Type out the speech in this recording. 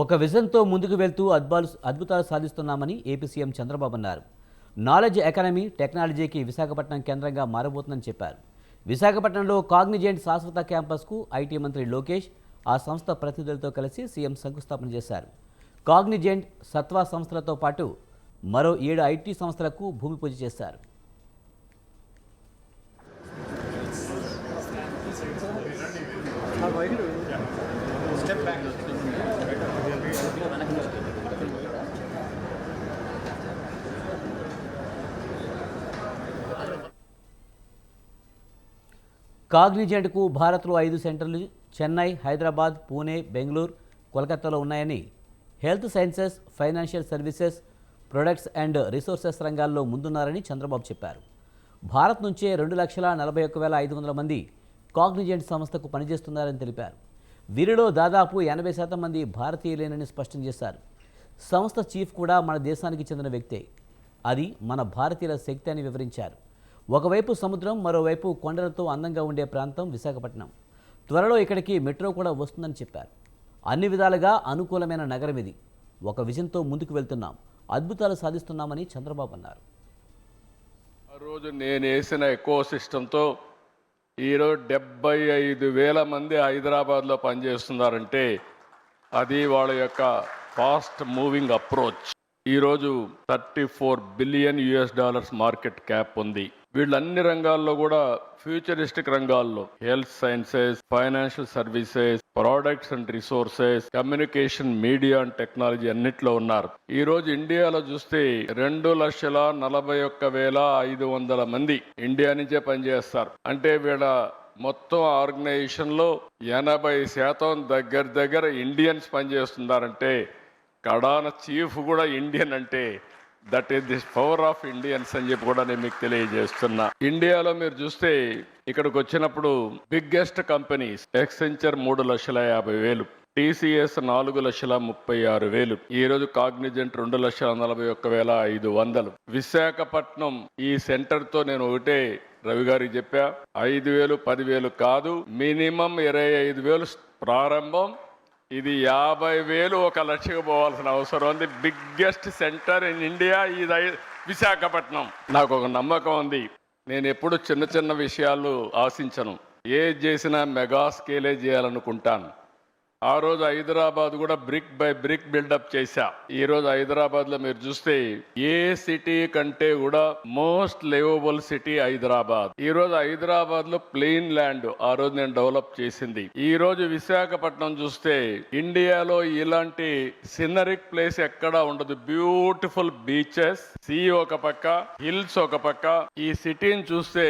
ఒక విజన్తో ముందుకు వెళ్తూ అద్భుతాలు సాధిస్తున్నామని ఏపీ సీఎం చంద్రబాబు అన్నారు. నాలెడ్జ్ ఎకానమీ టెక్నాలజీకి విశాఖపట్నం కేంద్రంగా మారబోతుందని చెప్పారు. విశాఖపట్నంలో కాగ్నిజెంట్ శాశ్వత క్యాంపస్కు ఐటీ మంత్రి లోకేష్ ఆ సంస్థ ప్రతినిధులతో కలిసి సీఎం శంకుస్థాపన చేశారు. కాగ్నిజెంట్, సత్వా సంస్థలతో పాటు మరో 7 ఐటీ సంస్థలకు భూమి పూజ చేశారు. కాగ్నిజెంట్కు భారత్లో 5 సెంటర్లు చెన్నై, హైదరాబాద్, పూణే, బెంగళూరు, కోల్కతాలో ఉన్నాయని health sciences, financial services, products and resources రంగాల్లో ముందున్నారని చంద్రబాబు చెప్పారు. భారత్ నుంచే 2,41,500 మంది కాగ్నిజెంట్ సంస్థకు పనిచేస్తున్నారని తెలిపారు. వీరిలో దాదాపు 80% మంది భారతీయులేనని స్పష్టం చేశారు. సంస్థ చీఫ్ కూడా మన దేశానికి చెందిన వ్యక్తే. అది మన భారతీయుల శక్తి అని వివరించారు. ఒకవైపు సముద్రం, మరోవైపు కొండలతో అందంగా ఉండే ప్రాంతం విశాఖపట్నం. త్వరలో ఇక్కడికి మెట్రో కూడా వస్తుందని చెప్పారు. అన్ని విధాలుగా అనుకూలమైన నగరం ఇది. ఒక విజన్తో ముందుకు వెళ్తున్నాం, అద్భుతాలు సాధిస్తున్నామని చంద్రబాబు అన్నారు. ఆ రోజు నేను వేసిన ఎకో సిస్టంతో ఈరోజు 75,000 మంది హైదరాబాద్లో పనిచేస్తున్నారంటే అది వాళ్ళ యొక్క ఫాస్ట్ మూవింగ్ అప్రోచ్. ఈరోజు $34 బిలియన్ మార్కెట్ క్యాప్ ఉంది. వీళ్ళన్ని రంగాల్లో కూడా ఫ్యూచరిస్టిక్ రంగాల్లో health sciences, financial services, products and resources, communication, media and technology అన్నిట్లో ఉన్నారు. ఈ రోజు ఇండియాలో చూస్తే 2,41,500 మంది ఇండియా నుంచే పనిచేస్తారు. అంటే వీళ్ళ మొత్తం ఆర్గనైజేషన్ లో 80% దగ్గర ఇండియన్స్ పనిచేస్తున్నారంటే కడాన చీఫ్ కూడా ఇండియన్ అంటే that is the power of Indians అని చెప్పి కూడా నేను మీకు తెలియజేస్తున్నా. ఇండియాలో మీరు చూస్తే ఇక్కడికి వచ్చినప్పుడు బిగ్గెస్ట్ కంపెనీస్ ఎక్సెంచర్ 3,50,000, టీసీఎస్ 4,36,000, ఈ రోజు కాగ్నిజెంట్ 2,41,500. విశాఖపట్నం ఈ సెంటర్ తో నేను ఒకటే రవి గారికి చెప్పా, 5,000 10,000 కాదు, మినిమం 25,000 ప్రారంభం. ఇది 50,000 1,00,000 పోవాల్సిన అవసరం ఉంది. బిగ్గెస్ట్ సెంటర్ ఇన్ ఇండియా ఇది విశాఖపట్నం. నాకు ఒక నమ్మకం ఉంది. నేను ఎప్పుడు చిన్న చిన్న విషయాలు ఆశించను. ఏది చేసినా మెగా స్కేలే చేయాలనుకుంటాను. ఆ రోజు హైదరాబాద్ కూడా బ్రిక్ బై బ్రిక్ బిల్డప్ చేశా. ఈ రోజు హైదరాబాద్ లో మీరు చూస్తే ఏ సిటీ కంటే కూడా మోస్ట్ లివబుల్ సిటీ హైదరాబాద్. ఈ రోజు హైదరాబాద్ లో ప్లెయిన్ ల్యాండ్ ఆ రోజు నేను డెవలప్ చేసింది. ఈ రోజు విశాఖపట్నం చూస్తే ఇండియాలో ఇలాంటి సినరిక్ ప్లేస్ ఎక్కడా ఉండదు. బ్యూటిఫుల్ బీచెస్, సీ ఒక పక్క, హిల్స్ ఒక పక్క. ఈ సిటీని చూస్తే